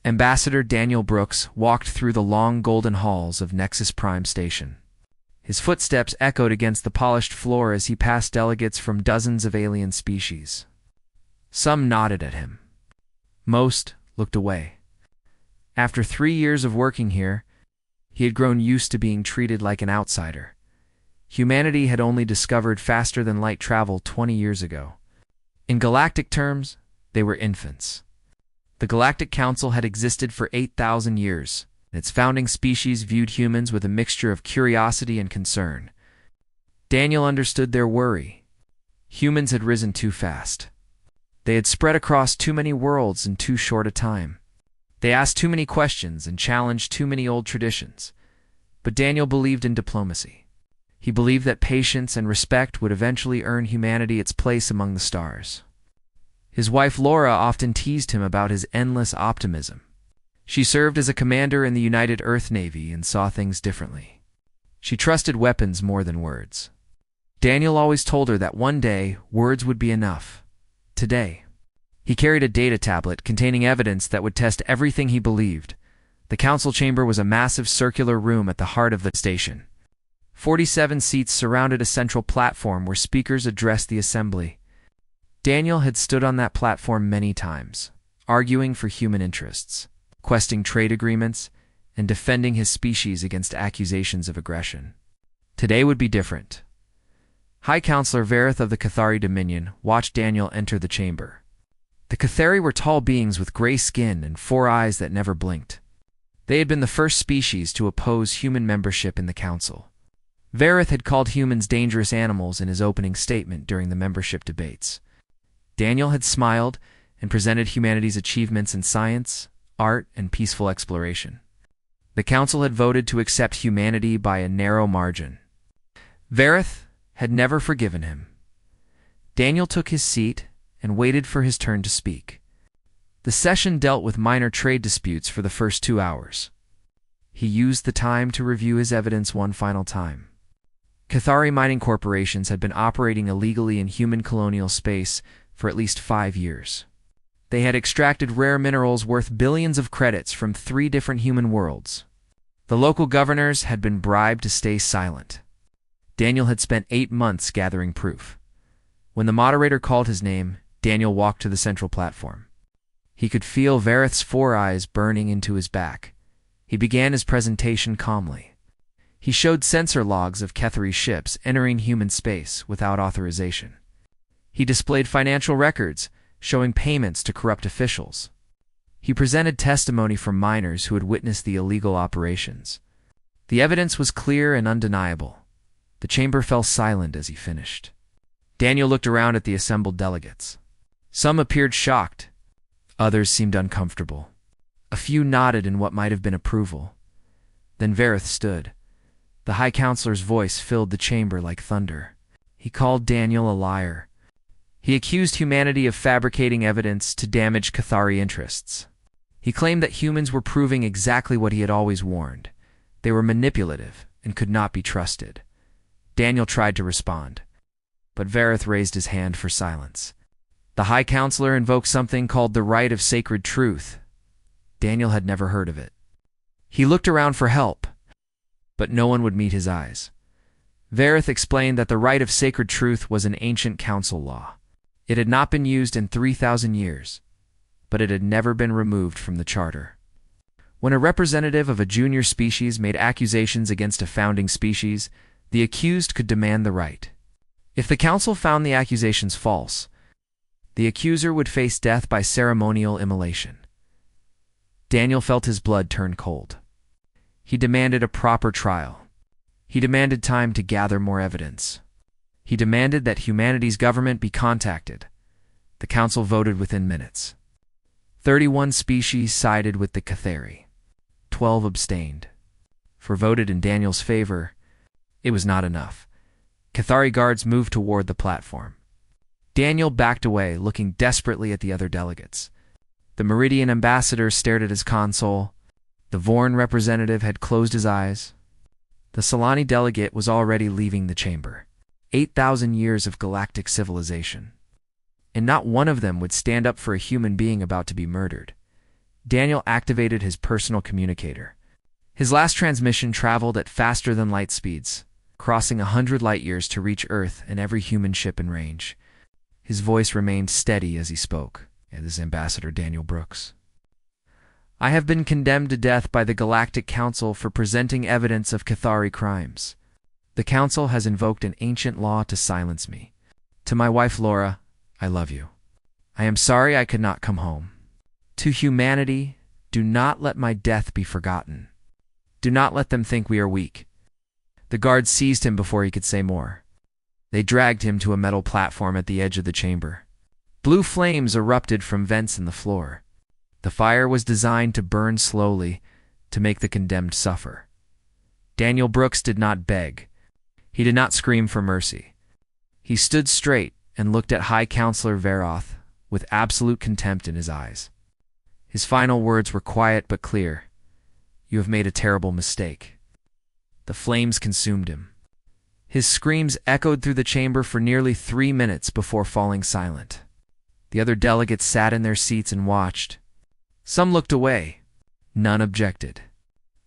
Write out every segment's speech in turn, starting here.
Ambassador Daniel Brooks walked through the long golden halls of Nexus Prime Station. His footsteps echoed against the polished floor as he passed delegates from dozens of alien species. Some nodded at him. Most looked away. After 3 years of working here, he had grown used to being treated like an outsider. Humanity had only discovered faster-than-light travel 20 years ago. In galactic terms, they were infants. The Galactic Council had existed for 8,000 years, and its founding species viewed humans with a mixture of curiosity and concern. Daniel understood their worry. Humans had risen too fast. They had spread across too many worlds in too short a time. They asked too many questions and challenged too many old traditions. But Daniel believed in diplomacy. He believed that patience and respect would eventually earn humanity its place among the stars. His wife Laura often teased him about his endless optimism. She served as a commander in the United Earth Navy and saw things differently. She trusted weapons more than words. Daniel always told her that one day, words would be enough. Today, he carried a data tablet containing evidence that would test everything he believed. The council chamber was a massive circular room at the heart of the station. 47 seats surrounded a central platform where speakers addressed the assembly. Daniel had stood on that platform many times, arguing for human interests, questing trade agreements, and defending his species against accusations of aggression. Today would be different. High Counselor Vareth of the Cathari Dominion watched Daniel enter the chamber. The Cathari were tall beings with gray skin and 4 eyes that never blinked. They had been the first species to oppose human membership in the council. Vareth had called humans dangerous animals in his opening statement during the membership debates. Daniel had smiled and presented humanity's achievements in science, art, and peaceful exploration. The council had voted to accept humanity by a narrow margin. Vareth had never forgiven him. Daniel took his seat and waited for his turn to speak. The session dealt with minor trade disputes for the first 2 hours. He used the time to review his evidence one final time. Cathari mining corporations had been operating illegally in human colonial space for at least 5 years. They had extracted rare minerals worth billions of credits from 3 different human worlds. The local governors had been bribed to stay silent. Daniel had spent 8 months gathering proof. When the moderator called his name, Daniel walked to the central platform. He could feel Vareth's 4 eyes burning into his back. He began his presentation calmly. He showed sensor logs of Cathari ships entering human space without authorization. He displayed financial records showing payments to corrupt officials. He presented testimony from miners who had witnessed the illegal operations. The evidence was clear and undeniable. The chamber fell silent as he finished. Daniel looked around at the assembled delegates. Some appeared shocked. Others seemed uncomfortable. A few nodded in what might have been approval. Then Vareth stood. The High Counselor's voice filled the chamber like thunder. He called Daniel a liar. He accused humanity of fabricating evidence to damage Cathari interests. He claimed that humans were proving exactly what he had always warned. They were manipulative and could not be trusted. Daniel tried to respond, but Vareth raised his hand for silence. The High Counselor invoked something called the right of sacred truth. Daniel had never heard of it. He looked around for help, but no one would meet his eyes. Vareth explained that the right of sacred truth was an ancient council law. It had not been used in 3,000 years, but it had never been removed from the charter. When a representative of a junior species made accusations against a founding species, the accused could demand the right. If the council found the accusations false, the accuser would face death by ceremonial immolation. Daniel felt his blood turn cold. He demanded a proper trial. He demanded time to gather more evidence. He demanded that humanity's government be contacted. The council voted within minutes. 31 species sided with the Cathari. 12 abstained. For voted in Daniel's favor, it was not enough. Cathari guards moved toward the platform. Daniel backed away, looking desperately at the other delegates. The Meridian ambassador stared at his console. The Vorn representative had closed his eyes. The Solani delegate was already leaving the chamber. 8,000 years of galactic civilization. And not one of them would stand up for a human being about to be murdered. Daniel activated his personal communicator. His last transmission traveled at faster-than-light speeds, crossing 100 light-years to reach Earth and every human ship in range. His voice remained steady as he spoke. This is Ambassador Daniel Brooks. I have been condemned to death by the Galactic Council for presenting evidence of Cathari crimes. The Council has invoked an ancient law to silence me. To my wife Laura, I love you. I am sorry I could not come home. To humanity, do not let my death be forgotten. Do not let them think we are weak. The guards seized him before he could say more. They dragged him to a metal platform at the edge of the chamber. Blue flames erupted from vents in the floor. The fire was designed to burn slowly, to make the condemned suffer. Daniel Brooks did not beg. He did not scream for mercy. He stood straight and looked at High Counselor Veroth with absolute contempt in his eyes. His final words were quiet but clear. You have made a terrible mistake. The flames consumed him. His screams echoed through the chamber for nearly 3 minutes before falling silent. The other delegates sat in their seats and watched. Some looked away. None objected.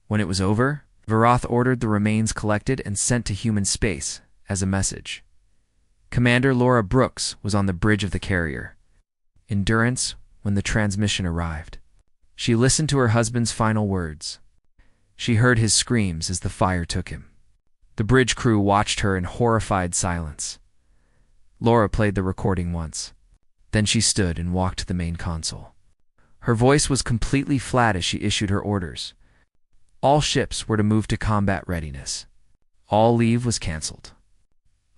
When it was over, Veroth ordered the remains collected and sent to human space as a message. Commander Laura Brooks was on the bridge of the carrier. Endurance when the transmission arrived. She listened to her husband's final words. She heard his screams as the fire took him. The bridge crew watched her in horrified silence. Laura played the recording once. Then she stood and walked to the main console. Her voice was completely flat as she issued her orders. All ships were to move to combat readiness. All leave was canceled.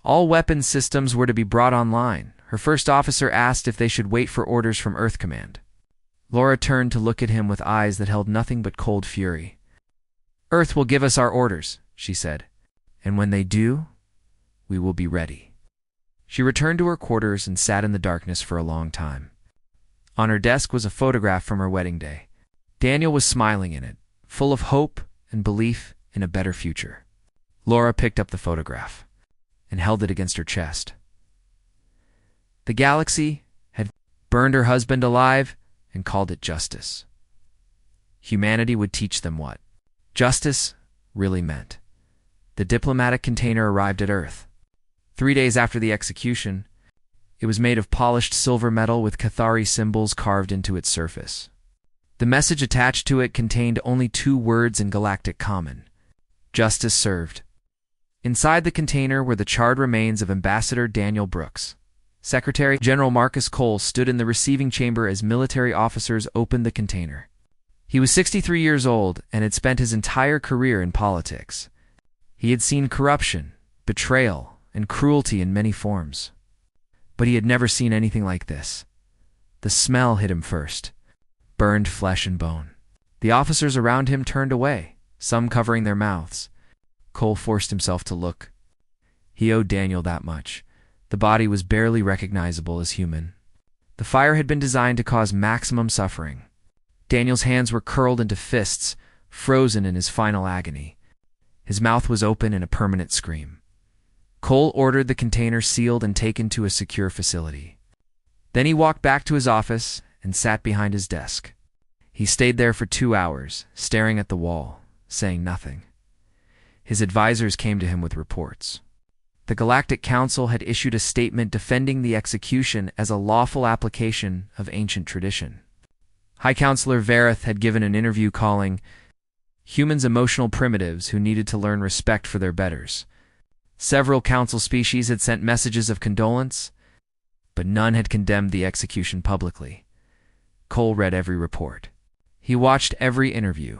All weapons systems were to be brought online. Her first officer asked if they should wait for orders from Earth Command. Laura turned to look at him with eyes that held nothing but cold fury. Earth will give us our orders, she said. And when they do, we will be ready. She returned to her quarters and sat in the darkness for a long time. On her desk was a photograph from her wedding day. Daniel was smiling in it, full of hope and belief in a better future. Laura picked up the photograph and held it against her chest. The galaxy had burned her husband alive and called it justice. Humanity would teach them what justice really meant. The diplomatic container arrived at Earth. 3 days after the execution, it was made of polished silver metal with Cathari symbols carved into its surface. The message attached to it contained only 2 words in Galactic Common: justice served. Inside the container were the charred remains of Ambassador Daniel Brooks. Secretary General Marcus Cole stood in the receiving chamber as military officers opened the container. He was 63 years old and had spent his entire career in politics. He had seen corruption, betrayal, and cruelty in many forms. But he had never seen anything like this. The smell hit him first. Burned flesh and bone. The officers around him turned away, some covering their mouths. Cole forced himself to look. He owed Daniel that much. The body was barely recognizable as human. The fire had been designed to cause maximum suffering. Daniel's hands were curled into fists, frozen in his final agony. His mouth was open in a permanent scream. Cole ordered the container sealed and taken to a secure facility. Then he walked back to his office and sat behind his desk. He stayed there for 2 hours, staring at the wall, saying nothing. His advisors came to him with reports. The Galactic Council had issued a statement defending the execution as a lawful application of ancient tradition. High Counselor Veroth had given an interview calling humans emotional primitives who needed to learn respect for their betters. Several council species had sent messages of condolence, but none had condemned the execution publicly. Cole read every report. He watched every interview.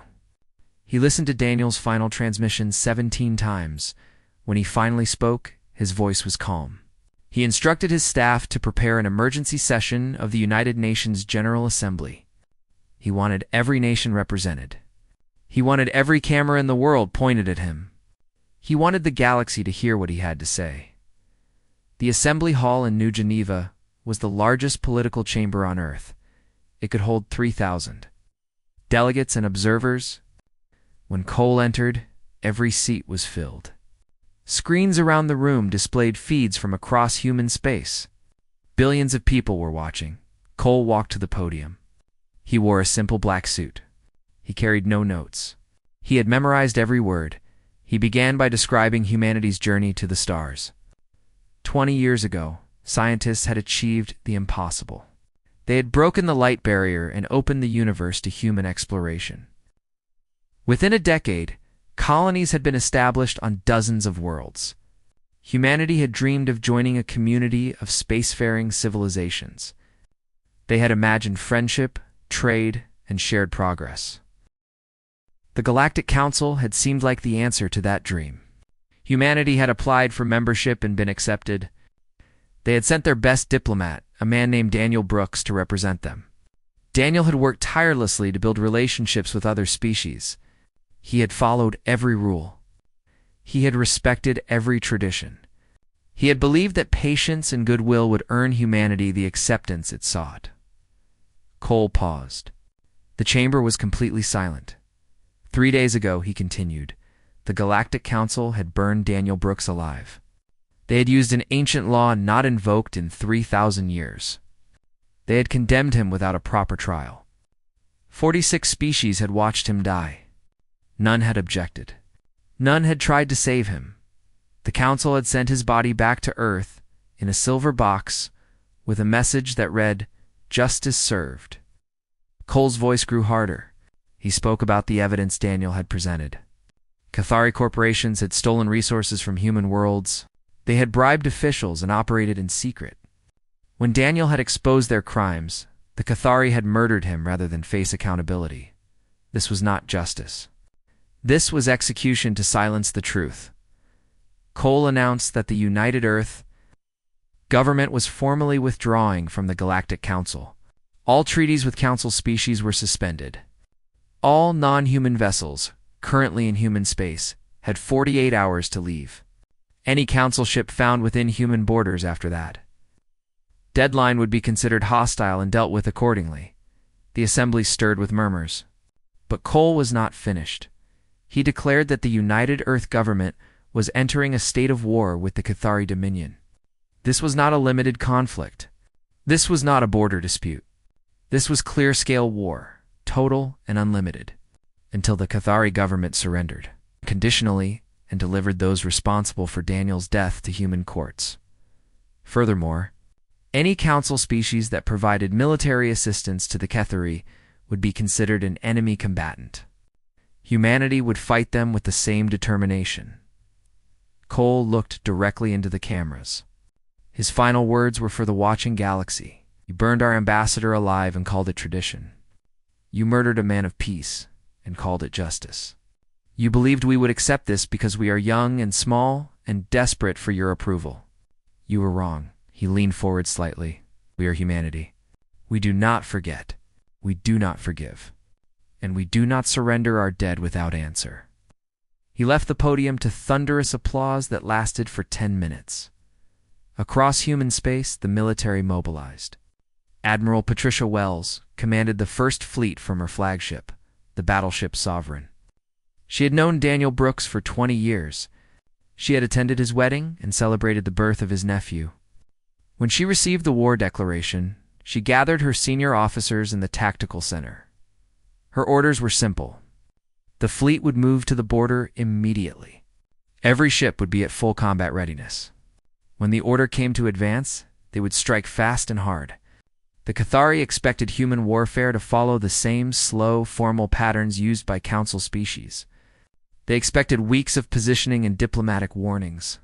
He listened to Daniel's final transmission 17 times. When he finally spoke, his voice was calm. He instructed his staff to prepare an emergency session of the United Nations General Assembly. He wanted every nation represented. He wanted every camera in the world pointed at him. He wanted the galaxy to hear what he had to say. The Assembly Hall in New Geneva was the largest political chamber on Earth. It could hold 3,000 delegates and observers. When Cole entered, every seat was filled. Screens around the room displayed feeds from across human space. Billions of people were watching. Cole walked to the podium. He wore a simple black suit. He carried no notes. He had memorized every word. He began by describing humanity's journey to the stars. 20 years ago, scientists had achieved the impossible. They had broken the light barrier and opened the universe to human exploration. Within a decade, colonies had been established on dozens of worlds. Humanity had dreamed of joining a community of spacefaring civilizations. They had imagined friendship, trade, and shared progress. The Galactic Council had seemed like the answer to that dream. Humanity had applied for membership and been accepted. They had sent their best diplomat, a man named Daniel Brooks, to represent them. Daniel had worked tirelessly to build relationships with other species. He had followed every rule. He had respected every tradition. He had believed that patience and goodwill would earn humanity the acceptance it sought. Cole paused. The chamber was completely silent. 3 days ago, he continued, the Galactic Council had burned Daniel Brooks alive. They had used an ancient law not invoked in 3,000 years. They had condemned him without a proper trial. 46 species had watched him die. None had objected. None had tried to save him. The council had sent his body back to Earth in a silver box with a message that read, "Justice served." Cole's voice grew harder. He spoke about the evidence Daniel had presented. Cathari corporations had stolen resources from human worlds. They had bribed officials and operated in secret. When Daniel had exposed their crimes, the Cathari had murdered him rather than face accountability. This was not justice. This was execution to silence the truth. Cole announced that the United Earth government was formally withdrawing from the Galactic Council. All treaties with Council species were suspended. All non-human vessels, currently in human space, had 48 hours to leave. Any Council ship found within human borders after that deadline would be considered hostile and dealt with accordingly. The assembly stirred with murmurs. But Cole was not finished. He declared that the United Earth government was entering a state of war with the Cathari Dominion. This was not a limited conflict. This was not a border dispute. This was clear-scale war, total and unlimited, until the Cathari government surrendered, conditionally, and delivered those responsible for Daniel's death to human courts. Furthermore, any council species that provided military assistance to the Cathari would be considered an enemy combatant. Humanity would fight them with the same determination. Cole looked directly into the cameras. His final words were for the watching galaxy. You burned our ambassador alive and called it tradition. You murdered a man of peace and called it justice. You believed we would accept this because we are young and small and desperate for your approval. You were wrong. He leaned forward slightly. We are humanity. We do not forget. We do not forgive. And we do not surrender our dead without answer. He left the podium to thunderous applause that lasted for 10 minutes. Across human space, the military mobilized. Admiral Patricia Wells commanded the first fleet from her flagship, the battleship Sovereign. She had known Daniel Brooks for 20 years. She had attended his wedding and celebrated the birth of his nephew. When she received the war declaration, she gathered her senior officers in the tactical center. Her orders were simple. The fleet would move to the border immediately. Every ship would be at full combat readiness. When the order came to advance, they would strike fast and hard. The Cathari expected human warfare to follow the same slow, formal patterns used by Council species. They expected weeks of positioning and diplomatic warnings.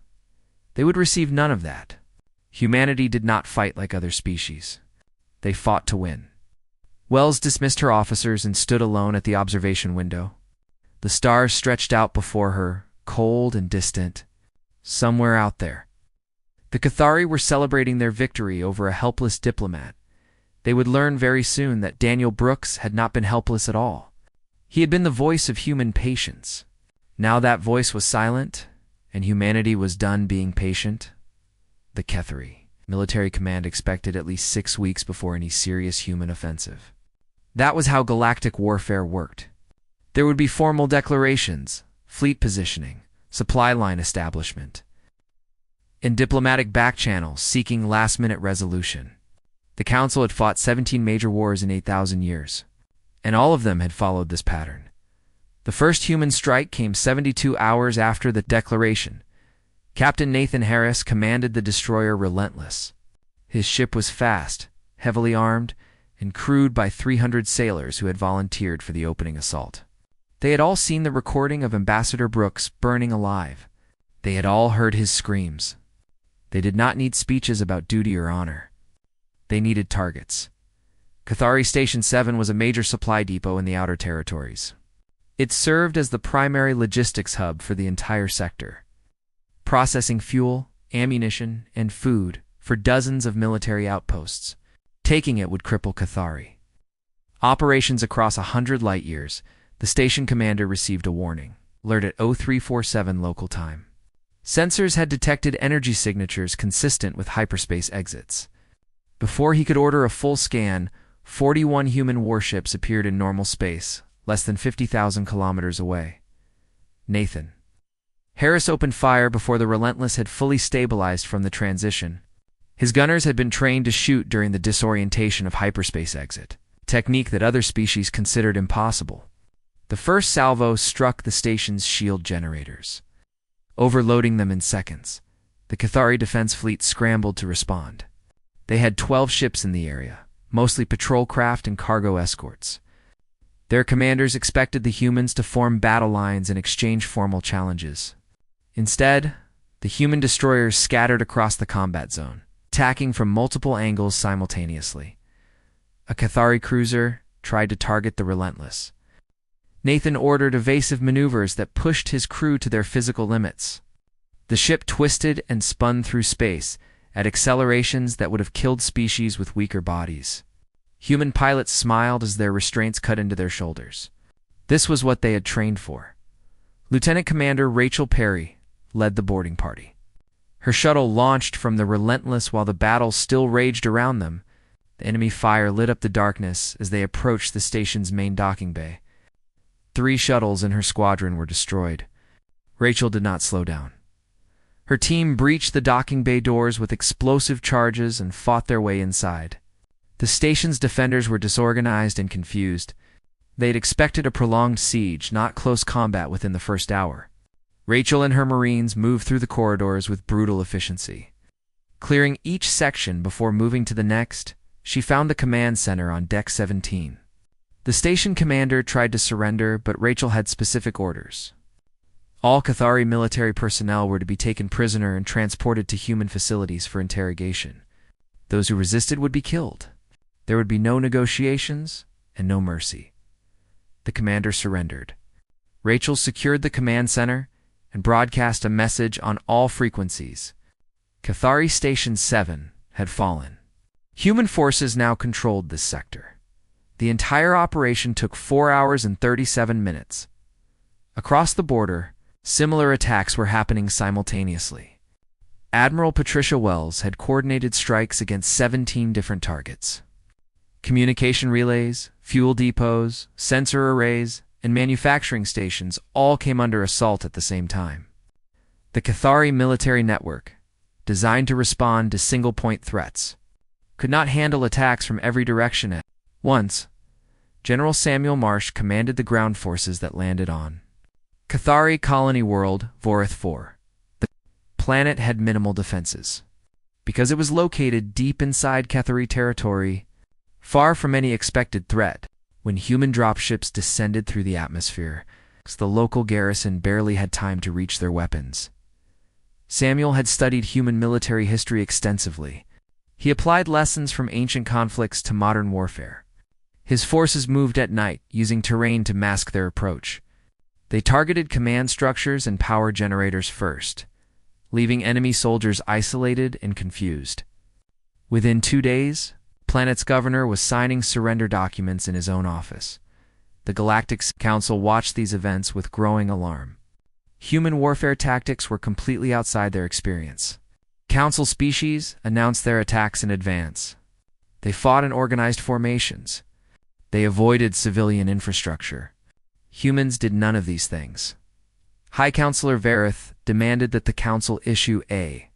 They would receive none of that. Humanity did not fight like other species. They fought to win. Wells dismissed her officers and stood alone at the observation window. The stars stretched out before her, cold and distant, somewhere out there. The Cathari were celebrating their victory over a helpless diplomat. They would learn very soon that Daniel Brooks had not been helpless at all. He had been the voice of human patience. Now that voice was silent, and humanity was done being patient. The Cathari military command expected at least 6 weeks before any serious human offensive. That was how galactic warfare worked. There would be formal declarations, fleet positioning, supply line establishment, and diplomatic back channels seeking last-minute resolution. The Council had fought 17 major wars in 8,000 years, and all of them had followed this pattern. The first human strike came 72 hours after the declaration. Captain Nathan Harris commanded the destroyer Relentless. His ship was fast, heavily armed, and crewed by 300 sailors who had volunteered for the opening assault. They had all seen the recording of Ambassador Brooks burning alive. They had all heard his screams. They did not need speeches about duty or honor. They needed targets. Cathari Station 7 was a major supply depot in the Outer Territories. It served as the primary logistics hub for the entire sector, processing fuel, ammunition, and food for dozens of military outposts. Taking it would cripple Cathari. Operations across 100 light-years, the station commander received a warning. Alert at 0347 local time. Sensors had detected energy signatures consistent with hyperspace exits. Before he could order a full scan, 41 human warships appeared in normal space, less than 50,000 kilometers away. Nathan Harris opened fire before the Relentless had fully stabilized from the transition. His gunners had been trained to shoot during the disorientation of hyperspace exit, a technique that other species considered impossible. The first salvo struck the station's shield generators, overloading them in seconds. The Cathari defense fleet scrambled to respond. They had 12 ships in the area, mostly patrol craft and cargo escorts. Their commanders expected the humans to form battle lines and exchange formal challenges. Instead, the human destroyers scattered across the combat zone, attacking from multiple angles simultaneously. A Cathari cruiser tried to target the Relentless. Nathan ordered evasive maneuvers that pushed his crew to their physical limits. The ship twisted and spun through space at accelerations that would have killed species with weaker bodies. Human pilots smiled as their restraints cut into their shoulders. This was what they had trained for. Lieutenant Commander Rachel Perry led the boarding party. Her shuttle launched from the Relentless while the battle still raged around them. The enemy fire lit up the darkness as they approached the station's main docking bay. 3 shuttles in her squadron were destroyed. Rachel did not slow down. Her team breached the docking bay doors with explosive charges and fought their way inside. The station's defenders were disorganized and confused. They had expected a prolonged siege, not close combat within the first hour. Rachel and her Marines moved through the corridors with brutal efficiency. Clearing each section before moving to the next, she found the command center on Deck 17. The station commander tried to surrender, but Rachel had specific orders. All Cathari military personnel were to be taken prisoner and transported to human facilities for interrogation. Those who resisted would be killed. There would be no negotiations and no mercy. The commander surrendered. Rachel secured the command center and broadcast a message on all frequencies. Cathari Station 7 had fallen. Human forces now controlled this sector. The entire operation took 4 hours and 37 minutes. Across the border, similar attacks were happening simultaneously. Admiral Patricia Wells had coordinated strikes against 17 different targets. Communication relays, fuel depots, sensor arrays, and manufacturing stations all came under assault at the same time. The Cathari military network, designed to respond to single-point threats, could not handle attacks from every direction at once. General Samuel Marsh commanded the ground forces that landed on Cathari colony world Vorith 4. The planet had minimal defenses. Because it was located deep inside Cathari territory, far from any expected threat, when human dropships descended through the atmosphere, the local garrison barely had time to reach their weapons. Samuel had studied human military history extensively. He applied lessons from ancient conflicts to modern warfare. His forces moved at night, using terrain to mask their approach. They targeted command structures and power generators first, leaving enemy soldiers isolated and confused. Within 2 days, Planet's governor was signing surrender documents in his own office. The Galactic Council watched these events with growing alarm. Human warfare tactics were completely outside their experience. Council species announced their attacks in advance. They fought in organized formations. They avoided civilian infrastructure. Humans did none of these things. High Counselor Verith demanded that the Council issue a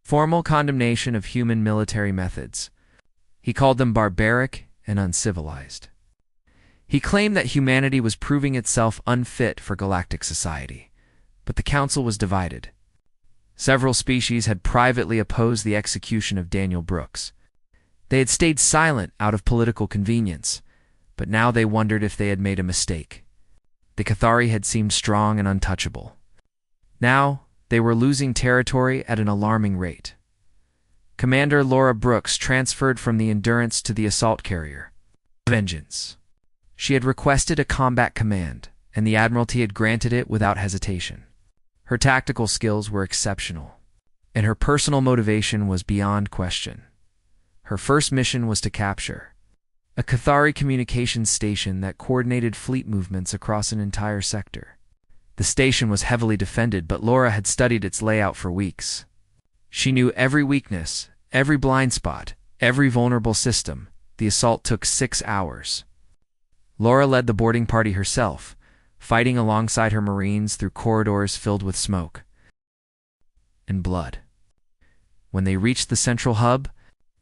formal condemnation of human military methods. He called them barbaric and uncivilized. He claimed that humanity was proving itself unfit for galactic society, but the council was divided. Several species had privately opposed the execution of Daniel Brooks. They had stayed silent out of political convenience, but now they wondered if they had made a mistake. The Cathari had seemed strong and untouchable. Now, they were losing territory at an alarming rate. Commander Laura Brooks transferred from the Endurance to the assault carrier, Vengeance. She had requested a combat command, and the Admiralty had granted it without hesitation. Her tactical skills were exceptional, and her personal motivation was beyond question. Her first mission was to capture a Cathari communications station that coordinated fleet movements across an entire sector. The station was heavily defended, but Laura had studied its layout for weeks. She knew every weakness, every blind spot, every vulnerable system. The assault took 6 hours. Laura led the boarding party herself, fighting alongside her Marines through corridors filled with smoke and blood. When they reached the central hub,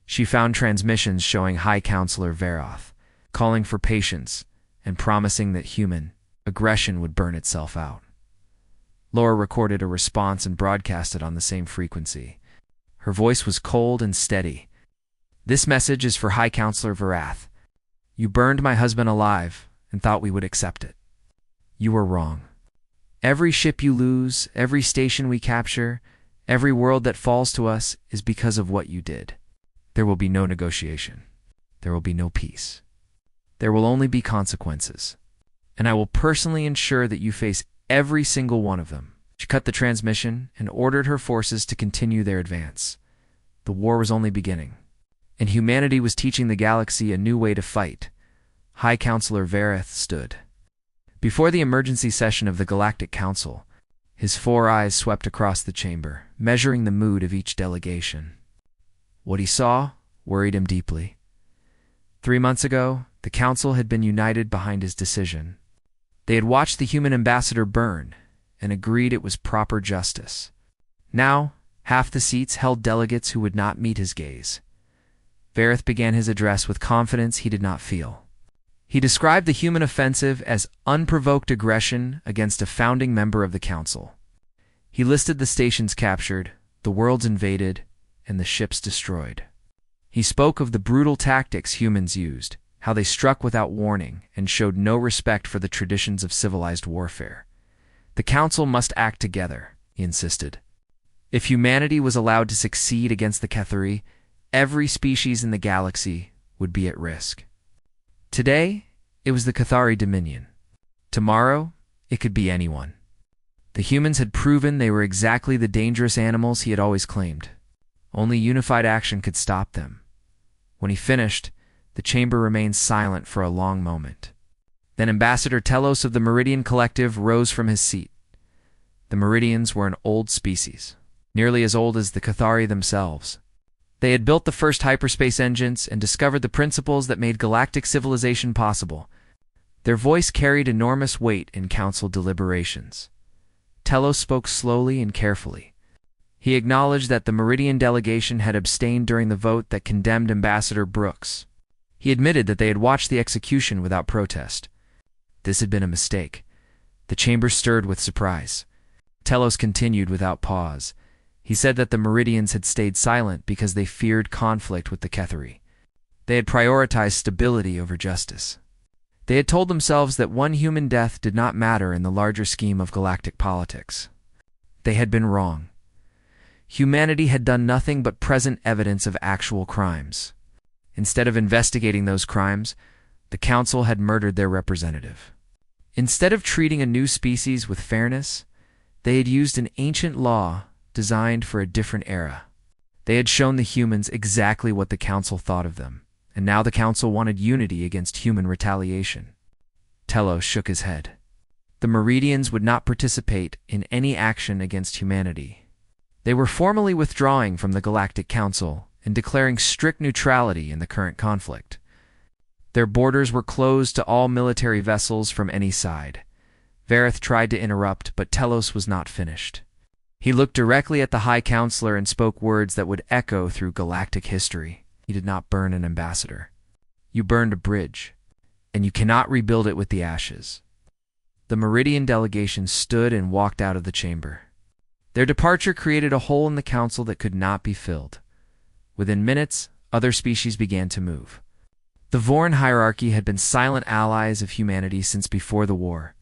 she found transmissions showing High Counselor Veroth, calling for patience and promising that human aggression would burn itself out. Laura recorded a response and broadcast it on the same frequency. Her voice was cold and steady. "This message is for High Counselor Veroth. You burned my husband alive and thought we would accept it. You were wrong. Every ship you lose, every station we capture, every world that falls to us is because of what you did. There will be no negotiation. There will be no peace. There will only be consequences. And I will personally ensure that you face every single one of them." She cut the transmission and ordered her forces to continue their advance. The war was only beginning, and humanity was teaching the galaxy a new way to fight. High Counselor Veroth stood before the emergency session of the Galactic Council. His 4 eyes swept across the chamber, measuring the mood of each delegation. What he saw worried him deeply. 3 months ago, the Council had been united behind his decision. They had watched the human ambassador burn and agreed it was proper justice. Now, half the seats held delegates who would not meet his gaze. Veroth began his address with confidence he did not feel. He described the human offensive as unprovoked aggression against a founding member of the Council. He listed the stations captured, the worlds invaded, and the ships destroyed. He spoke of the brutal tactics humans used, how they struck without warning and showed no respect for the traditions of civilized warfare. The Council must act together, he insisted. If humanity was allowed to succeed against the Cathari, every species in the galaxy would be at risk. Today, it was the Cathari Dominion. Tomorrow, it could be anyone. The humans had proven they were exactly the dangerous animals he had always claimed. Only unified action could stop them. When he finished, the chamber remained silent for a long moment. Then Ambassador Telos of the Meridian Collective rose from his seat. The Meridians were an old species, nearly as old as the Cathari themselves. They had built the first hyperspace engines and discovered the principles that made galactic civilization possible. Their voice carried enormous weight in council deliberations. Telos spoke slowly and carefully. He acknowledged that the Meridian delegation had abstained during the vote that condemned Ambassador Brooks. He admitted that they had watched the execution without protest. This had been a mistake. The chamber stirred with surprise. Telos continued without pause. He said that the Meridians had stayed silent because they feared conflict with the Cathari. They had prioritized stability over justice. They had told themselves that one human death did not matter in the larger scheme of galactic politics. They had been wrong. Humanity had done nothing but present evidence of actual crimes. Instead of investigating those crimes, the Council had murdered their representative. Instead of treating a new species with fairness, they had used an ancient law designed for a different era. They had shown the humans exactly what the Council thought of them, and now the Council wanted unity against human retaliation. Telos shook his head. The Meridians would not participate in any action against humanity. They were formally withdrawing from the Galactic Council and declaring strict neutrality in the current conflict. Their borders were closed to all military vessels from any side. Veroth tried to interrupt, but Telos was not finished. He looked directly at the High Counselor and spoke words that would echo through galactic history. You did not burn an ambassador. You burned a bridge, and you cannot rebuild it with the ashes. The Meridian delegation stood and walked out of the chamber. Their departure created a hole in the council that could not be filled. Within minutes, other species began to move. The Voran hierarchy had been silent allies of humanity since before the war.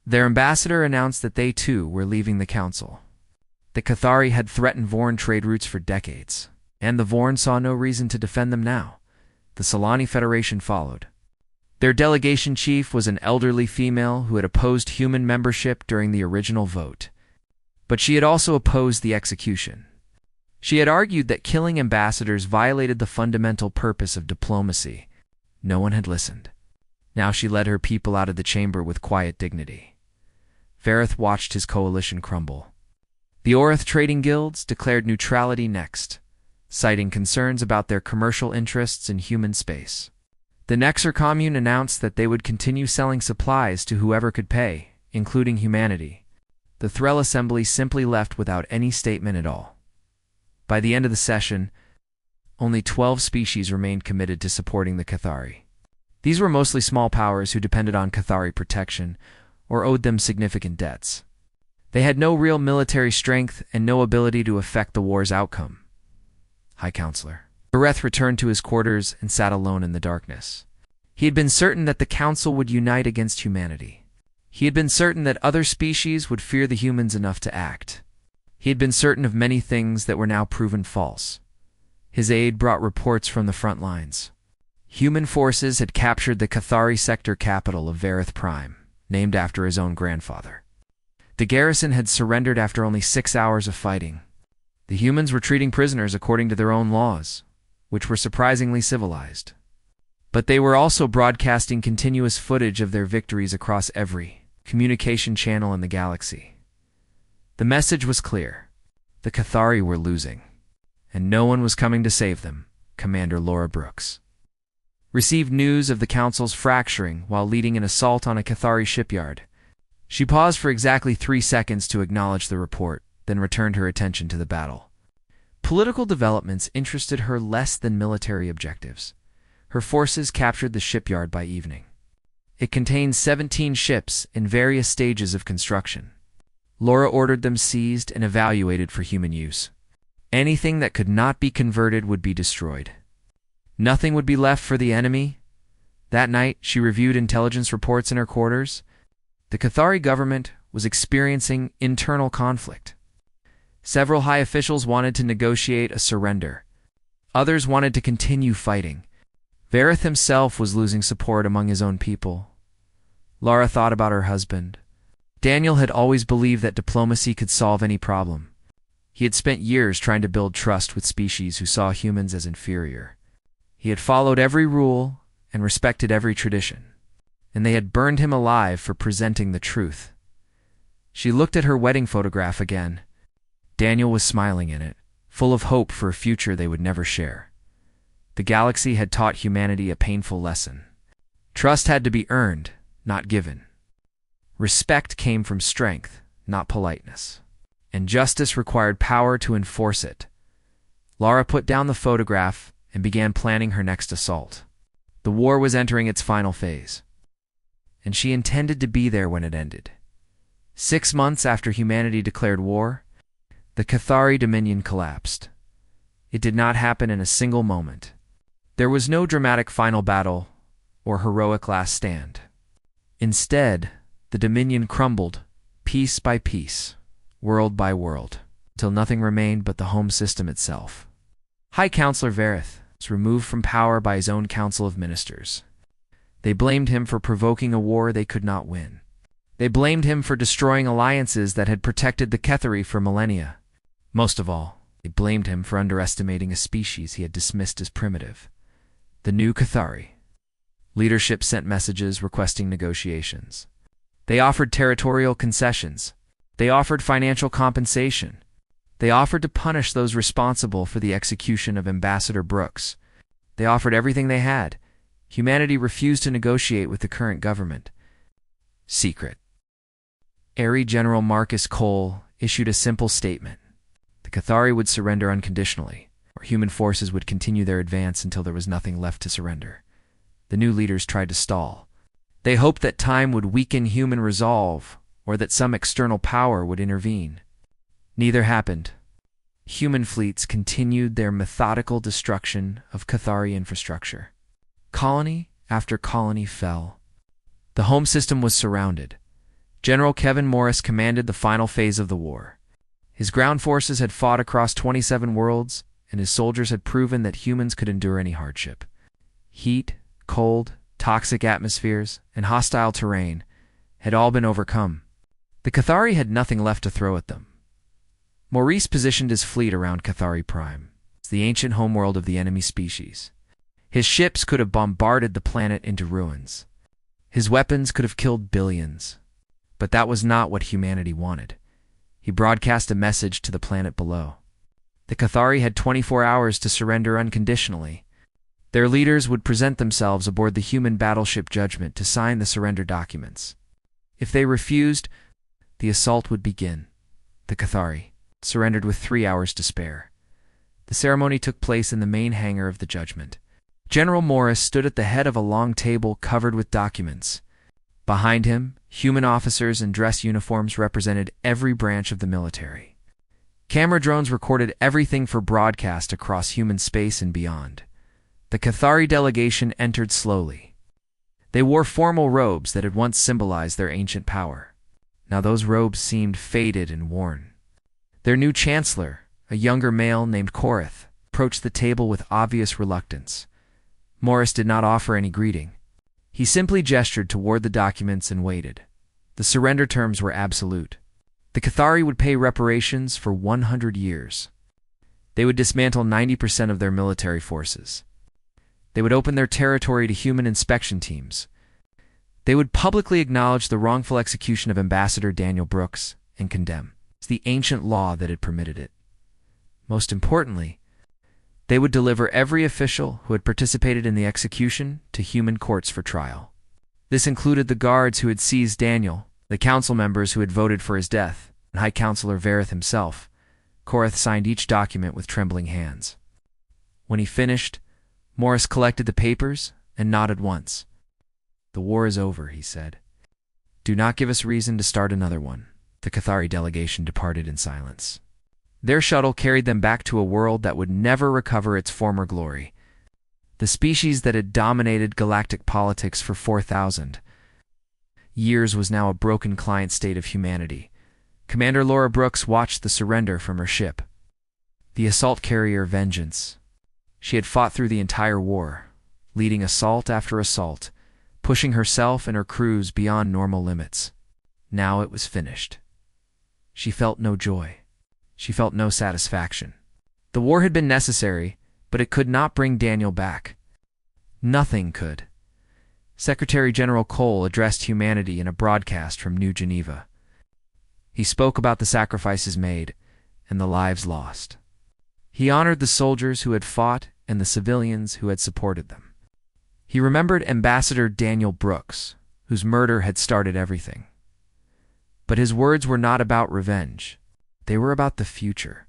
Their ambassador announced that they too were leaving the council. The Cathari had threatened Voran trade routes for decades, and the Voran saw no reason to defend them now. The Solani Federation followed. Their delegation chief was an elderly female who had opposed human membership during the original vote. But she had also opposed the execution. She had argued that killing ambassadors violated the fundamental purpose of diplomacy. No one had listened. Now she led her people out of the chamber with quiet dignity. Vareth watched his coalition crumble. The Orith trading guilds declared neutrality next, citing concerns about their commercial interests in human space. The Nexer commune announced that they would continue selling supplies to whoever could pay, including humanity. The Threll Assembly simply left without any statement at all. By the end of the session, only 12 species remained committed to supporting the Cathari. These were mostly small powers who depended on Cathari protection or owed them significant debts. They had no real military strength and no ability to affect the war's outcome. High Counselor. Vareth returned to his quarters and sat alone in the darkness. He had been certain that the Council would unite against humanity. He had been certain that other species would fear the humans enough to act. He had been certain of many things that were now proven false. His aide brought reports from the front lines. Human forces had captured the Cathari sector capital of Vareth Prime, named after his own grandfather. The garrison had surrendered after only 6 hours of fighting. The humans were treating prisoners according to their own laws, which were surprisingly civilized. But they were also broadcasting continuous footage of their victories across every communication channel in the galaxy. The message was clear. The Cathari were losing, and no one was coming to save them. Commander Laura Brooks received news of the Council's fracturing while leading an assault on a Cathari shipyard. She paused for exactly 3 seconds to acknowledge the report, then returned her attention to the battle. Political developments interested her less than military objectives. Her forces captured the shipyard by evening. It contained 17 ships in various stages of construction. Laura ordered them seized and evaluated for human use. Anything that could not be converted would be destroyed. Nothing would be left for the enemy. That night, she reviewed intelligence reports in her quarters. The Cathari government was experiencing internal conflict. Several high officials wanted to negotiate a surrender. Others wanted to continue fighting. Vareth himself was losing support among his own people. Lara thought about her husband. Daniel had always believed that diplomacy could solve any problem. He had spent years trying to build trust with species who saw humans as inferior. He had followed every rule and respected every tradition, and they had burned him alive for presenting the truth. She looked at her wedding photograph again. Daniel was smiling in it, full of hope for a future they would never share. The galaxy had taught humanity a painful lesson. Trust had to be earned, not given. Respect came from strength, not politeness. And justice required power to enforce it. Lara put down the photograph and began planning her next assault. The war was entering its final phase, and she intended to be there when it ended. 6 months after humanity declared war, the Cathari Dominion collapsed. It did not happen in a single moment. There was no dramatic final battle or heroic last stand. Instead, the Dominion crumbled, piece by piece, world by world, till nothing remained but the home system itself. High Counselor Vareth was removed from power by his own council of ministers. They blamed him for provoking a war they could not win. They blamed him for destroying alliances that had protected the Cathari for millennia. Most of all, they blamed him for underestimating a species he had dismissed as primitive, the new Cathari. Leadership sent messages requesting negotiations. They offered territorial concessions. They offered financial compensation. They offered to punish those responsible for the execution of Ambassador Brooks. They offered everything they had. Humanity refused to negotiate with the current government. Secret. Airy General Marcus Cole issued a simple statement. The Cathari would surrender unconditionally, or human forces would continue their advance until there was nothing left to surrender. The new leaders tried to stall. They hoped that time would weaken human resolve, or that some external power would intervene. Neither happened. Human fleets continued their methodical destruction of Cathari infrastructure. Colony after colony fell. The home system was surrounded. General Kevin Morris commanded the final phase of the war. His ground forces had fought across 27 worlds, and his soldiers had proven that humans could endure any hardship. Heat, cold, toxic atmospheres, and hostile terrain had all been overcome. The Cathari had nothing left to throw at them. Maurice positioned his fleet around Cathari Prime, the ancient homeworld of the enemy species. His ships could have bombarded the planet into ruins. His weapons could have killed billions. But that was not what humanity wanted. He broadcast a message to the planet below. The Cathari had 24 hours to surrender unconditionally. Their leaders would present themselves aboard the human battleship Judgment to sign the surrender documents. If they refused, the assault would begin. The Cathari surrendered with 3 hours to spare. The ceremony took place in the main hangar of the Judgment. General Morris stood at the head of a long table covered with documents. Behind him, human officers in dress uniforms represented every branch of the military. Camera drones recorded everything for broadcast across human space and beyond. The Cathari delegation entered slowly. They wore formal robes that had once symbolized their ancient power. Now those robes seemed faded and worn. Their new chancellor, a younger male named Korath, approached the table with obvious reluctance. Morris did not offer any greeting. He simply gestured toward the documents and waited. The surrender terms were absolute. The Cathari would pay reparations for 100 years. They would dismantle 90% of their military forces. They would open their territory to human inspection teams. They would publicly acknowledge the wrongful execution of Ambassador Daniel Brooks and condemn the ancient law that had permitted it. Most importantly, they would deliver every official who had participated in the execution to human courts for trial. This included the guards who had seized Daniel, the council members who had voted for his death, and High Counselor Vareth himself. Korath signed each document with trembling hands. When he finished, Morris collected the papers and nodded once. "The war is over," he said. "Do not give us reason to start another one." The Cathari delegation departed in silence. Their shuttle carried them back to a world that would never recover its former glory. The species that had dominated galactic politics for 4,000 years was now a broken client state of humanity. Commander Laura Brooks watched the surrender from her ship, the assault carrier Vengeance. She had fought through the entire war, leading assault after assault, pushing herself and her crews beyond normal limits. Now it was finished. She felt no joy. She felt no satisfaction. The war had been necessary, but it could not bring Daniel back. Nothing could. Secretary General Cole addressed humanity in a broadcast from New Geneva. He spoke about the sacrifices made and the lives lost. He honored the soldiers who had fought and the civilians who had supported them. He remembered Ambassador Daniel Brooks, whose murder had started everything. But his words were not about revenge. They were about the future.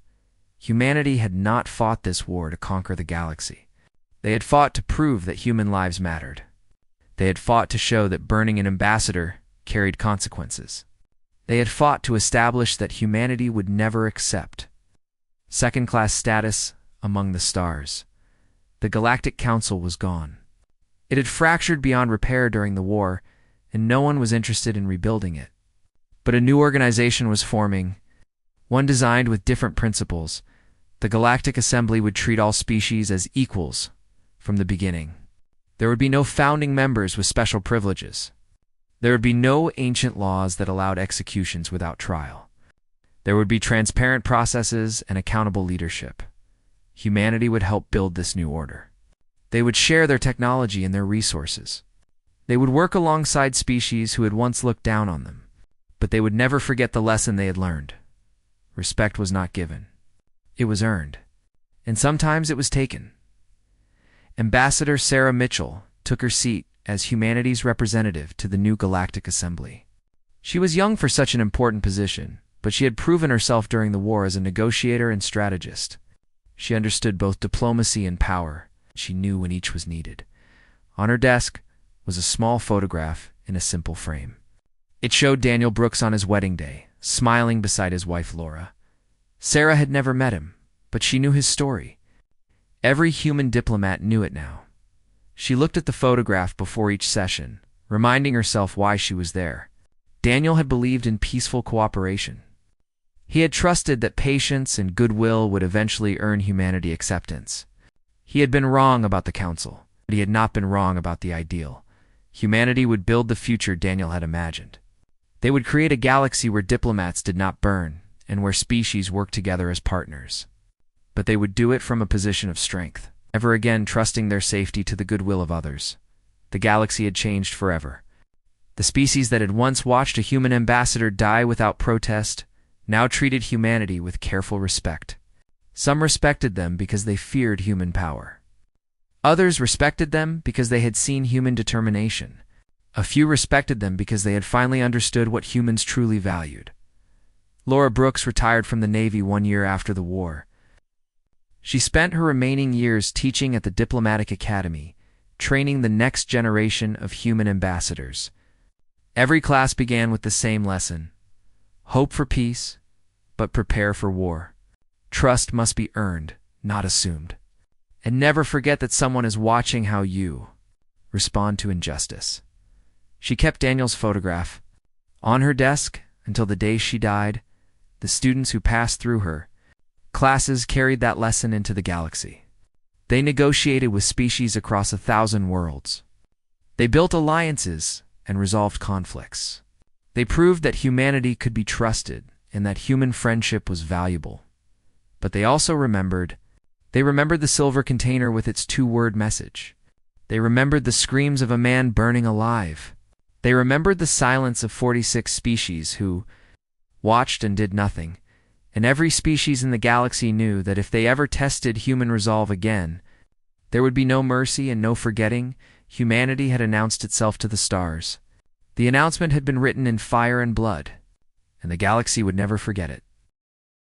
Humanity had not fought this war to conquer the galaxy. They had fought to prove that human lives mattered. They had fought to show that burning an ambassador carried consequences. They had fought to establish that humanity would never accept second-class status among the stars. The Galactic Council was gone. It had fractured beyond repair during the war, and no one was interested in rebuilding it. But a new organization was forming, one designed with different principles. The Galactic Assembly would treat all species as equals from the beginning. There would be no founding members with special privileges. There would be no ancient laws that allowed executions without trial. There would be transparent processes and accountable leadership. Humanity would help build this new order. They would share their technology and their resources. They would work alongside species who had once looked down on them. But they would never forget the lesson they had learned. Respect was not given. It was earned. And sometimes it was taken. Ambassador Sarah Mitchell took her seat as humanity's representative to the new Galactic Assembly. She was young for such an important position, but she had proven herself during the war as a negotiator and strategist. She understood both diplomacy and power. She knew when each was needed. On her desk was a small photograph in a simple frame. It showed Daniel Brooks on his wedding day, smiling beside his wife Laura. Sarah had never met him, but she knew his story. Every human diplomat knew it now. She looked at the photograph before each session, reminding herself why she was there. Daniel had believed in peaceful cooperation. He had trusted that patience and goodwill would eventually earn humanity acceptance. He had been wrong about the Council, but he had not been wrong about the ideal. Humanity would build the future Daniel had imagined. They would create a galaxy where diplomats did not burn, and where species worked together as partners. But they would do it from a position of strength, never again trusting their safety to the goodwill of others. The galaxy had changed forever. The species that had once watched a human ambassador die without protest now treated humanity with careful respect. Some respected them because they feared human power. Others respected them because they had seen human determination. A few respected them because they had finally understood what humans truly valued. Laura Brooks retired from the Navy 1 year after the war. She spent her remaining years teaching at the Diplomatic Academy, training the next generation of human ambassadors. Every class began with the same lesson: hope for peace, but prepare for war. Trust must be earned, not assumed. And never forget that someone is watching how you respond to injustice. She kept Daniel's photograph on her desk until the day she died. The students who passed through her classes carried that lesson into the galaxy. They negotiated with species across 1,000 worlds. They built alliances and resolved conflicts. They proved that humanity could be trusted and that human friendship was valuable. But they also remembered. They remembered the silver container with its 2-word message. They remembered the screams of a man burning alive. They remembered the silence of 46 species who watched and did nothing. And every species in the galaxy knew that if they ever tested human resolve again, there would be no mercy and no forgetting. Humanity had announced itself to the stars. The announcement had been written in fire and blood, and the galaxy would never forget it.